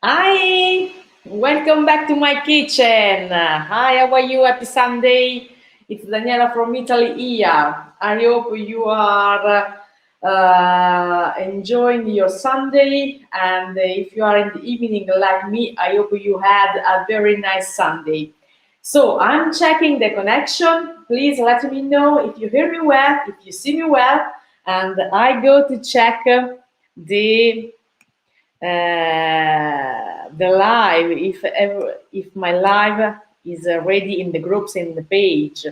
Hi, welcome back to my kitchen. Hi, how are you? Happy Sunday. It's Daniela from Italy here. I hope you are enjoying your Sunday. And if you are in the evening like me, I hope you had a very nice Sunday. So I'm checking the connection. Please let me know if you hear me well, if you see me well. And I go to check the the live if my live is ready in the groups in the page.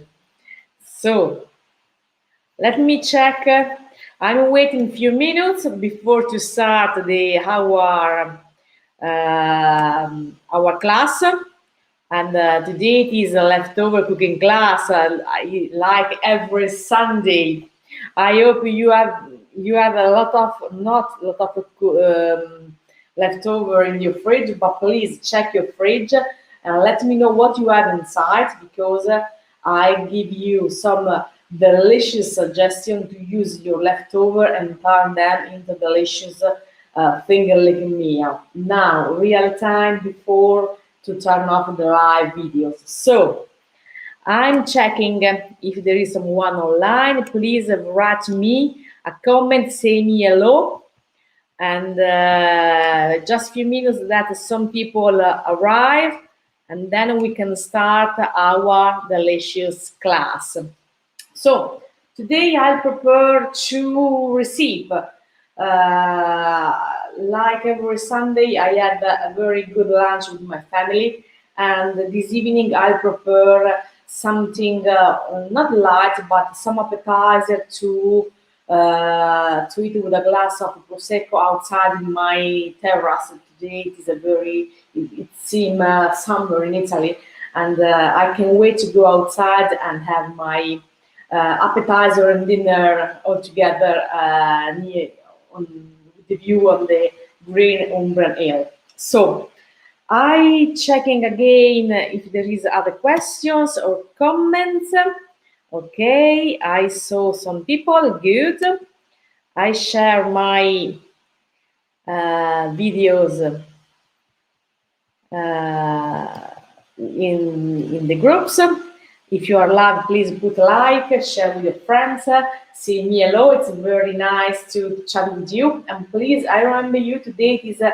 So let me check. I'm waiting a few minutes before to start the our class. And today it is a leftover cooking class, like every Sunday. I hope you have a lot of not a lot of leftover in your fridge, but please check your fridge and let me know what you have inside because I give you some delicious suggestion to use your leftover and turn them into delicious finger licking meal. Now, real time before to turn off the live videos. So I'm checking if there is someone online. Please write me a comment, say me hello, and just a few minutes that some people arrive, and then we can start our delicious class. So today I'll prepare two recipes. Like every Sunday, I had a very good lunch with my family, and this evening I'll prepare something not light but some appetizer to eat with a glass of prosecco outside in my terrace. Today it is a very it seems summer in Italy, and I can wait to go outside and have my appetizer and dinner all together near on with the view on the green Umbrian Hill. So I checking again if there is other questions or comments. Okay, I saw some people. Good. I share my videos in the groups. If you are live, please put like, share with your friends, say me hello. It's very nice to chat with you. And please, I remember you today is a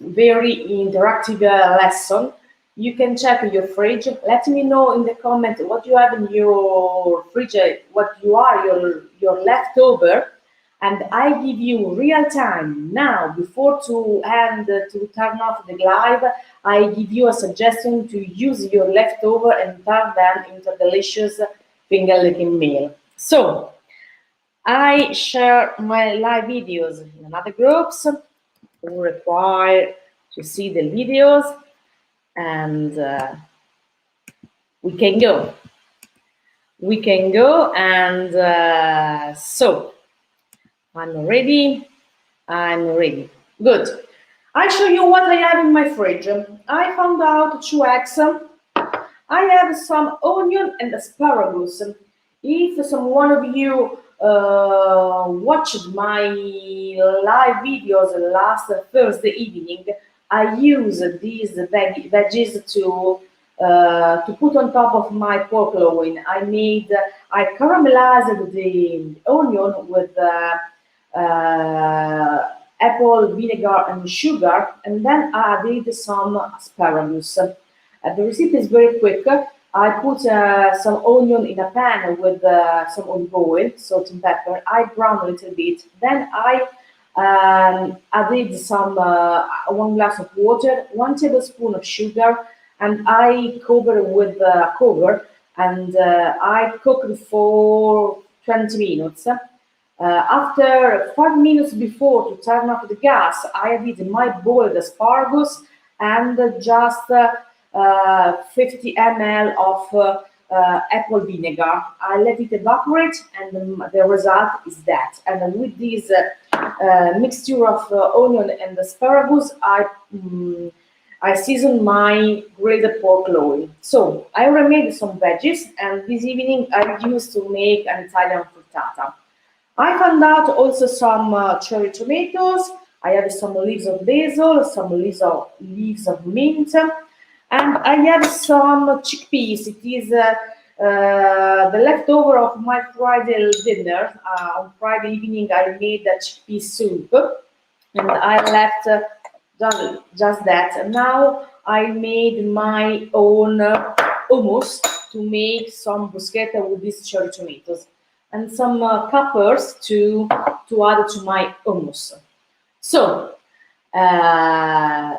very interactive lesson. You can check your fridge. Let me know in the comment what you have in your fridge, what you are your leftover, and I give you real time now before to end to turn off the live. I give you a suggestion to use your leftover and turn them into delicious finger licking meal. So I share my live videos in other groups who require to see the videos, and we can go. We can go, and so I'm ready. I'm ready. Good. I show you what I have in my fridge. I found out two eggs. I have some onion and asparagus. If some one of you watched my live videos last Thursday evening, I use these veggies to put on top of my pork loin. I caramelized the onion with apple vinegar and sugar, and then added some asparagus. The recipe is very quick. I put some onion in a pan with some olive oil, salt and pepper. I brown a little bit. Then I added some 1 glass of water, 1 tablespoon of sugar, and I cover with cover, and I cooked for 20 minutes. After 5 minutes before to turn off the gas, I added my boiled asparagus and just 50 ml of apple vinegar. I let it evaporate, and the result is that. And then with this mixture of onion and asparagus, I season my grilled pork loin. So I remade some veggies, and this evening I used to make an Italian frittata. I found out also some cherry tomatoes. I have some leaves of basil, some leaves of mint, and I have some chickpeas. It is the leftover of my Friday dinner. On Friday evening, I made a chickpea soup, and I left just that. And now I made my own hummus to make some bruschetta with these cherry tomatoes and some peppers to add to my hummus. So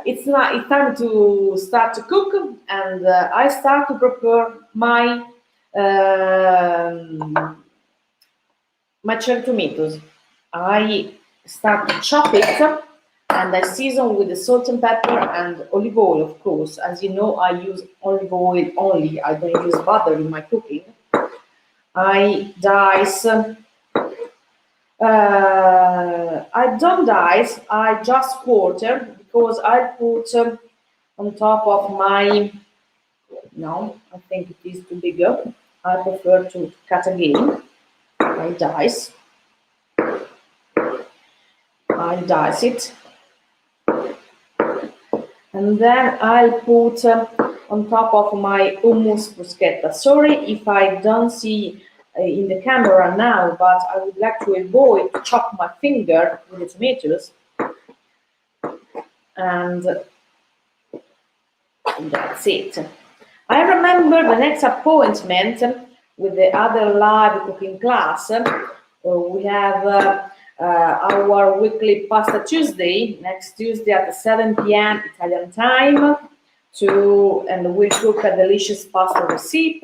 it's time to start to cook, and I start to prepare my cherry tomatoes. I start to chop it, and I season with the salt and pepper and olive oil, of course. As you know, I use olive oil only. I don't use butter in my cooking. I dice. I don't dice. I just quarter because I put on top of my. No, I think it is too bigger. I prefer to cut again. I dice. I dice it, and then I'll put on top of my hummus bruschetta. Sorry if I don't see in the camera now, but I would like to avoid to chop my finger with the tomatoes, and that's it. I remember the next appointment with the other live cooking class. We have our weekly Pasta Tuesday, next Tuesday at 7 p.m. Italian time, and we'll cook a delicious pasta recipe.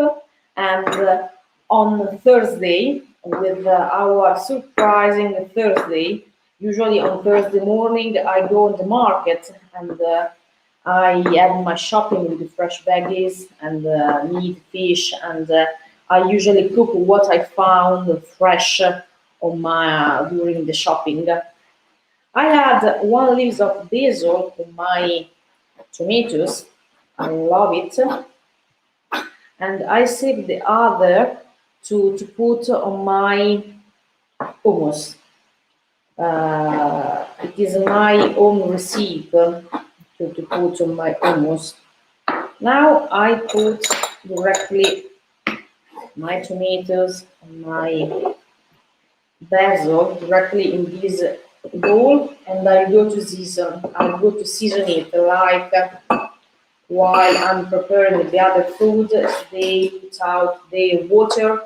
And on Thursday, with our surprising Thursday, usually on Thursday morning, I go on the market and I have my shopping with the fresh veggies and meat, fish, and I usually cook what I found fresh during the shopping. I add 1 leaf of basil to my tomatoes. I love it, and I save the other to put on my hummus. It is my own recipe to put on my hummus. Now I put directly my tomatoes and my basil directly in this bowl, and I go to season. I go to season it like while I'm preparing the other food. They put out their water,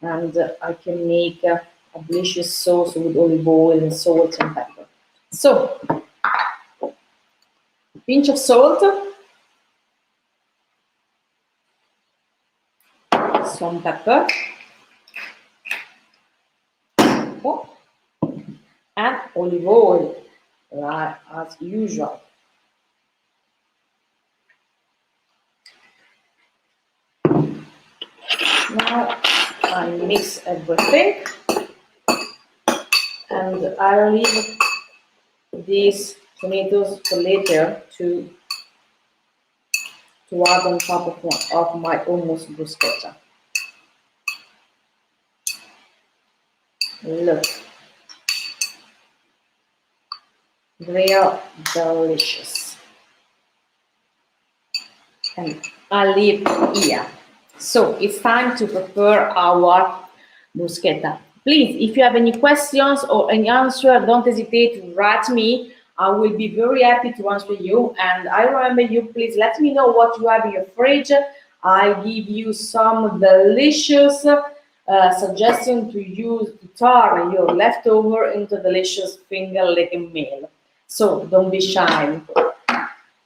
and I can make a delicious sauce with olive oil and salt and pepper. So, pinch of salt, some pepper, and olive oil, like as usual. Now I mix everything, and I leave these tomatoes for later to add on top of my hummus bruschetta. Look, they are delicious, and I leave here. So it's time to prepare our bruschetta. Please, if you have any questions or any answer, don't hesitate to write me. I will be very happy to answer you. And I remember you, please let me know what you have in your fridge. I give you some delicious suggestion to use to turn your leftover into delicious finger-licking meal. So don't be shy.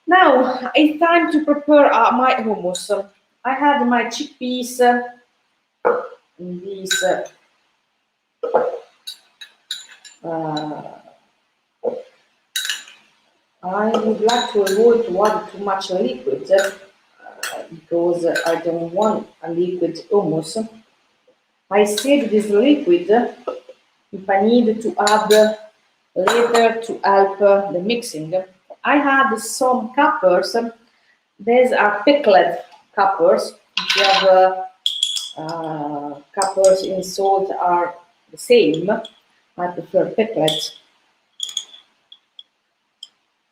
Now it's time to prepare my hummus. I had my chickpeas in these I would like to avoid to add too much liquid because I don't want a liquid hummus. I save this liquid if I need to add later to help the mixing. I had some peppers. These are pickled peppers. If you have peppers in salt are the same. I prefer pickled.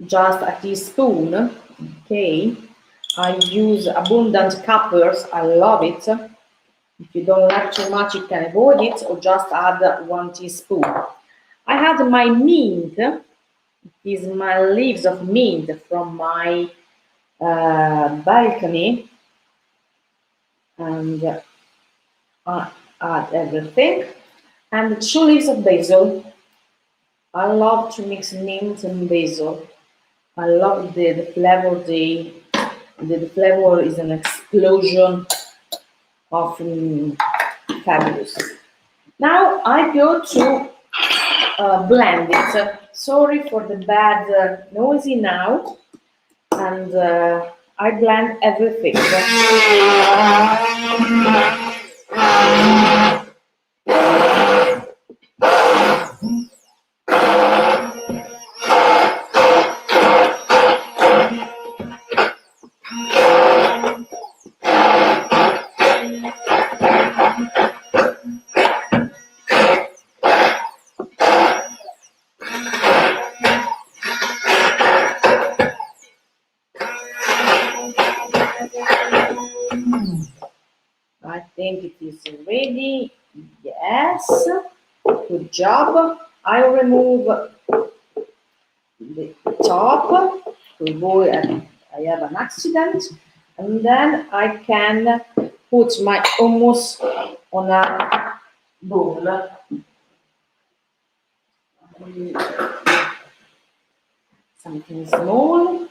just a teaspoon. Okay, I use abundant peppers. I love it. If you don't like too much, you can avoid it or just add 1 teaspoon. I had my mint. These my leaves of mint from my balcony, and I add everything. And 2 leaves of basil. I love to mix mint and basil. I love the flavor. The flavor is an explosion of fabulous. Now I go to blend it. Sorry for the bad noisy now, and I blend everything. I think it is ready. Yes, good job. I remove the top. I have an accident, and then I can put my hummus on a bowl. Something small.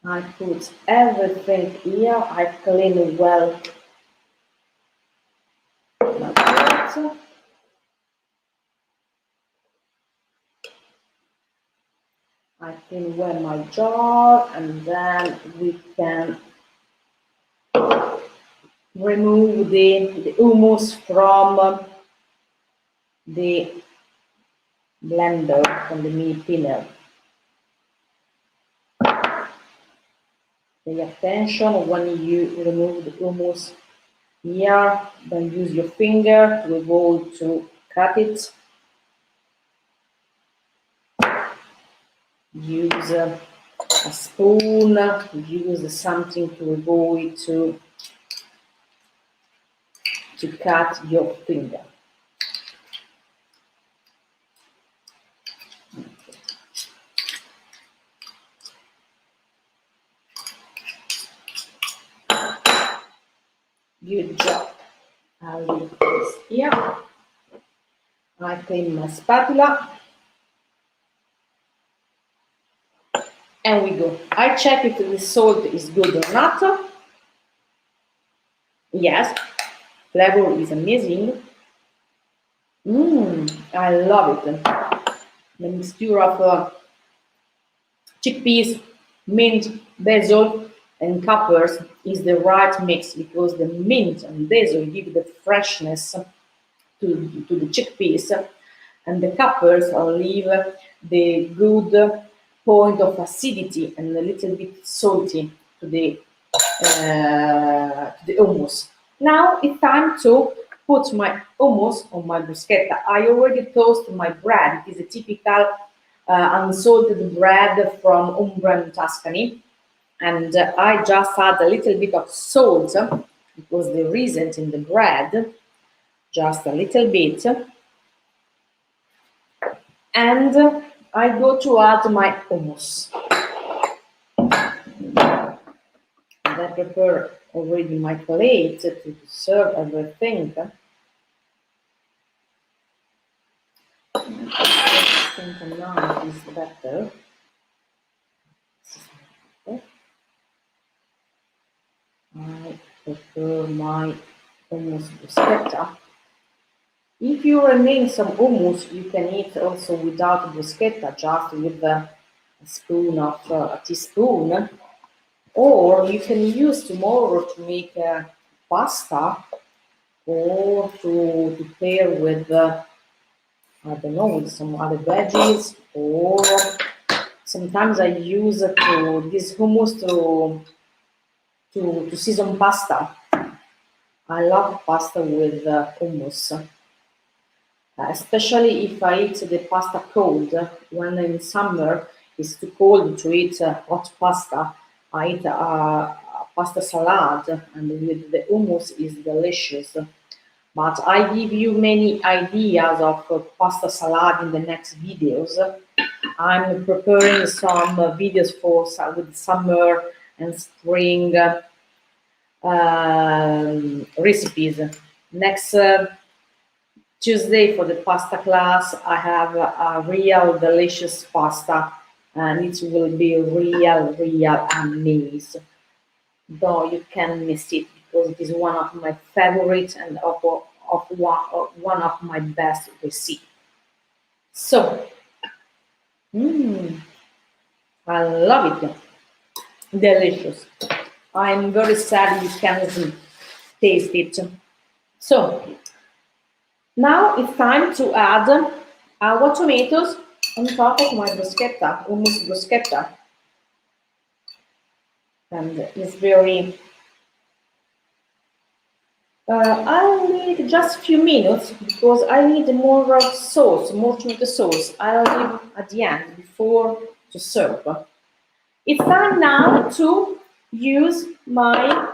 I put everything here. I clean well my plate. I clean well my jar, and then we can remove the hummus from the blender, from the meat pinner. Pay attention when you remove the hummus here, then use your finger to avoid to cut it. Use a spoon, use something to avoid to cut your finger. Good job. I will put this here. I clean my spatula. And we go. I check if the salt is good or not. Yes, flavor is amazing. I love it. The mixture of chickpeas, mint, basil, and peppers is the right mix because the mint and basil give the freshness to the chickpeas, and the peppers leave the good point of acidity and a little bit salty to the hummus. Now it's time to put my hummus on my bruschetta. I already toast my bread. It is a typical unsalted bread from Umbria in Tuscany, and I just add a little bit of salt because there isn't in the bread, just a little bit, and I go to add my hummus. And I prepare already my plate to serve everything. I think now is better. I prepare my hummus bruschetta. If you remain some hummus, you can eat also without bruschetta, just with a spoon of a teaspoon, or you can use tomorrow to make pasta or to pair with I don't know, with some other veggies, or sometimes I use this hummus to season pasta. I love pasta with hummus, especially if I eat the pasta cold. When in summer it's too cold to eat hot pasta, I eat pasta salad, and with the hummus is delicious. But I give you many ideas of pasta salad in the next videos. I'm preparing some videos for with summer and spring recipes. Next Tuesday for the pasta class, I have a real delicious pasta, and it will be real amazing. Though you can miss it because it is one of my favorites and one of my best recipes. So, mm, I love it. Delicious. I'm very sad you can't taste it. So, now it's time to add our tomatoes on top of my bruschetta, hummus bruschetta. And it's very, I'll need just a few minutes because I need more sauce, more tomato sauce. I'll leave at the end before to serve. It's time now to use my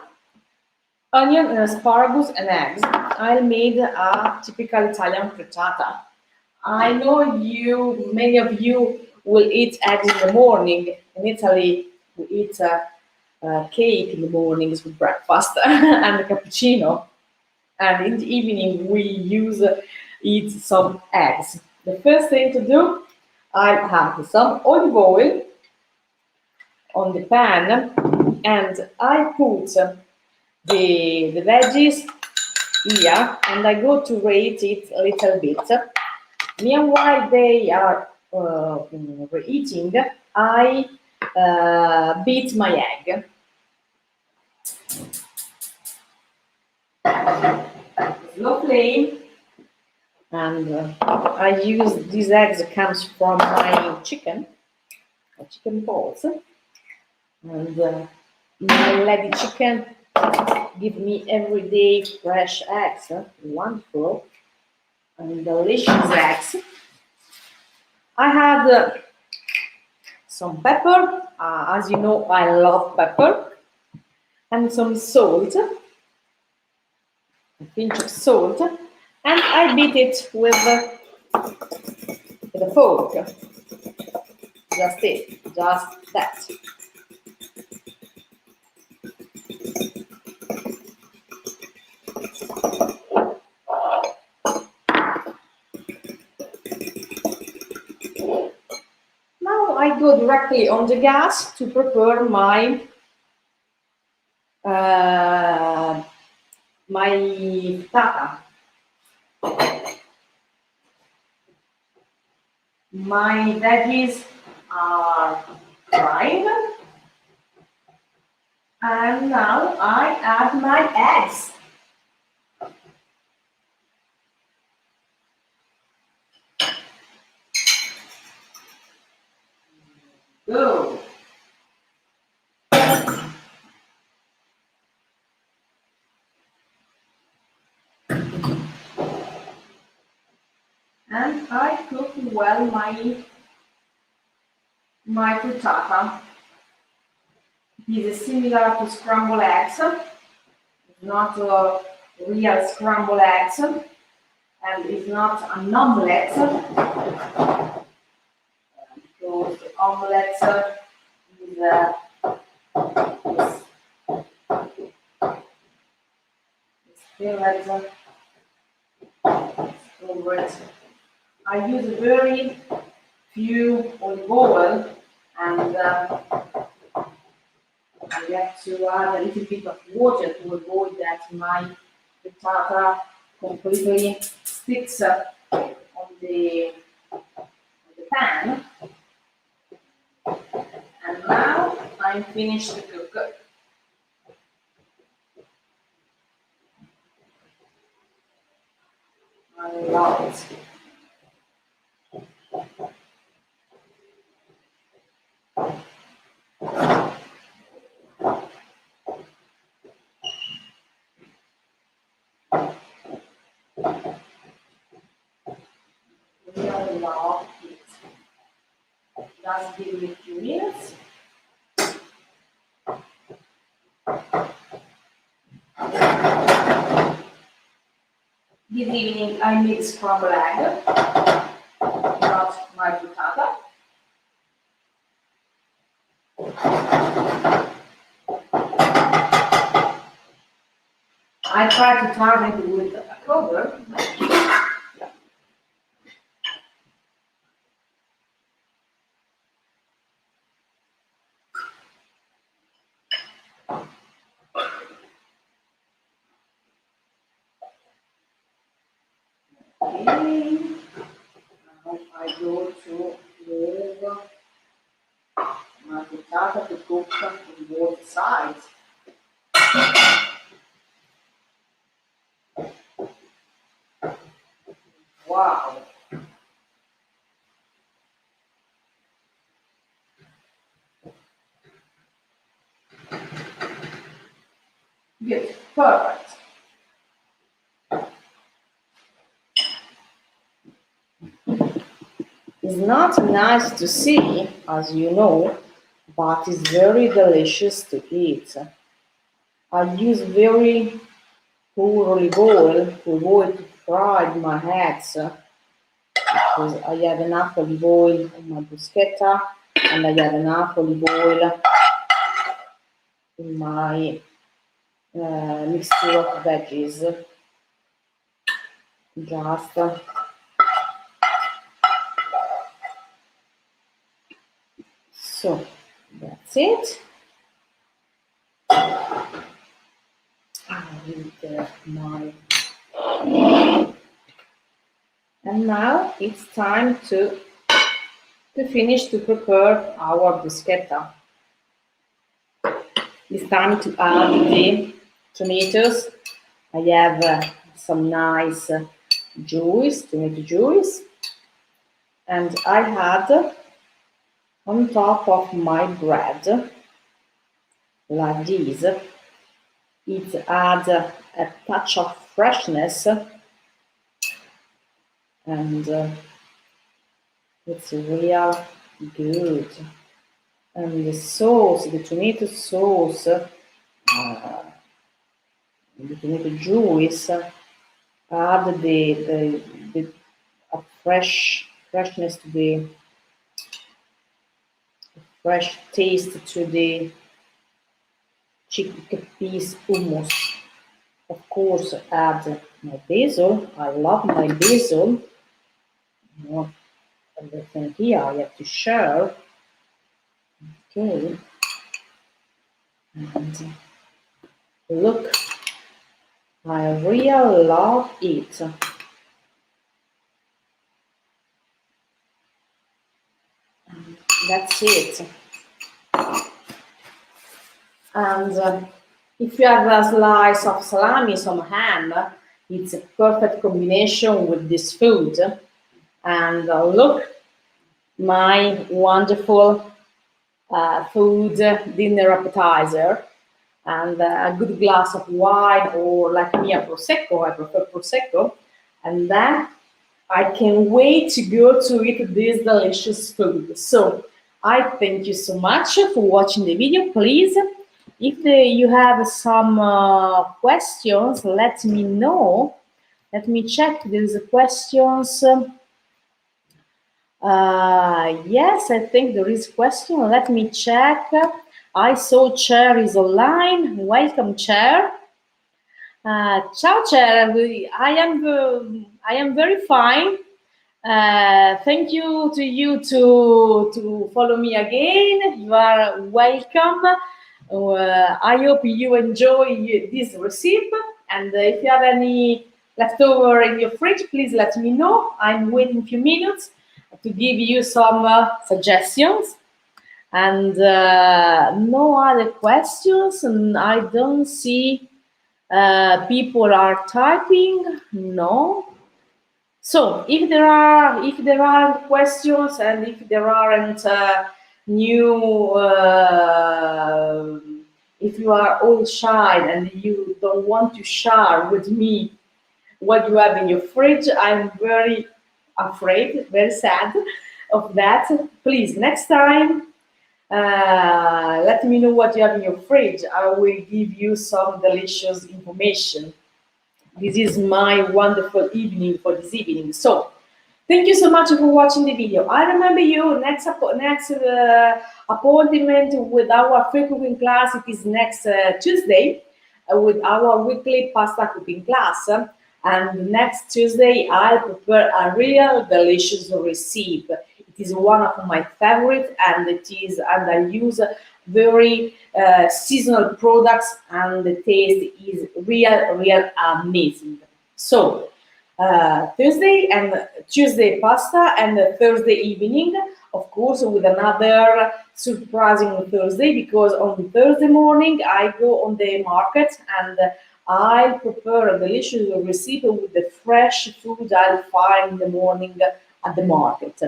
onion and asparagus and eggs. I made a typical Italian frittata. I know many of you will eat eggs in the morning. In Italy, we eat cake in the mornings with breakfast and a cappuccino. And in the evening, we eat some eggs. The first thing to do, I have some olive oil on the pan, and I put the veggies here, and I go to rate it a little bit. Meanwhile, they are reheating. I beat my egg. Low flame, and I use these eggs comes from my chicken balls, and my lady chicken give me every day fresh eggs, wonderful and delicious eggs. I had some pepper, as you know, I love pepper, and some salt, a pinch of salt, and I beat it with a fork. Just that. Now I go directly on the gas to prepare my frittata. My veggies are fried, and now I add my eggs. Go. And I cook well my frittata. It is similar to scrambled eggs, not real scrambled eggs, and it's not an omelette because the omelette is filled over it. I use very few olive oil, and I have to add a little bit of water to avoid that my frittata completely sticks on the pan. And now I'm finished to cook. I love it. Just give me a few minutes. This evening I made scrambled egg, not my frittata. I try to turn it with a cover. Okay. Now I go to move my frittata to cook on both sides. Wow. Good. Perfect. It's not nice to see, as you know, but it's very delicious to eat. I use very poor olive oil to avoid to fry my eggs because I have enough olive oil on my bruschetta and I have enough olive oil in my mixture of veggies. Just so that's it. I will my and now it's time to finish to prepare our bruschetta. It's time to add the tomatoes. I have some nice tomato juice, and I had on top of my bread like this. It adds a touch of freshness, and it's real good. And the sauce, the tomato sauce, the tomato juice, add the a freshness to the fresh taste to the chickpeas hummus. Of course, add my basil. I love my basil. Not everything here I have to share. Okay. And look, I really love it. And that's it. And if you have a slice of salami, some ham, it's a perfect combination with this food. And look, my wonderful food dinner appetizer, and a good glass of wine, or like me, a prosecco. I prefer prosecco, and then I can't wait to go to eat this delicious food. So I thank you so much for watching the video. Please, if you have some questions, let me know. Let me check. There's questions. Yes, I think there is question. Let me check. I saw Chair is online. Welcome, Chair. Ciao, Chair. I am very fine. Thank you to you to follow me again. You are welcome. I hope you enjoy this recipe. And if you have any leftover in your fridge, please let me know. I'm waiting a few minutes to give you some suggestions. And no other questions. And I don't see people are typing. No. So if there are questions, and if there aren't new, if you are all shy and you don't want to share with me what you have in your fridge, I'm very afraid, very sad. of that. Please, next time, let me know what you have in your fridge. I will give you some delicious information. This is my wonderful evening for this evening. So, thank you so much for watching the video. I remember you next appointment with our free cooking class. It is next Tuesday with our weekly pasta cooking class. And next Tuesday, I'll prepare a real delicious recipe. It is one of my favorites, and I use very seasonal products, and the taste is real amazing. So Thursday and Tuesday pasta, and Thursday evening, of course, with another surprising Thursday, because on Thursday morning I go on the market and I prepare a delicious recipe with the fresh food I'll find in the morning at the market.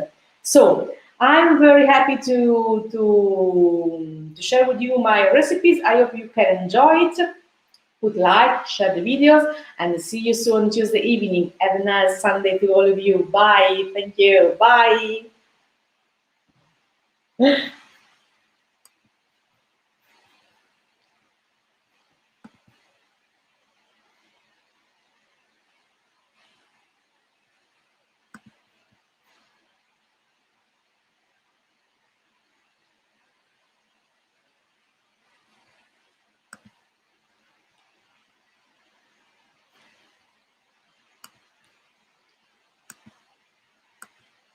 So I'm very happy to share with you my recipes. I hope you can enjoy it. Put like, share the videos, and see you soon Tuesday evening. Have a nice Sunday to all of you. Bye. Thank you. Bye.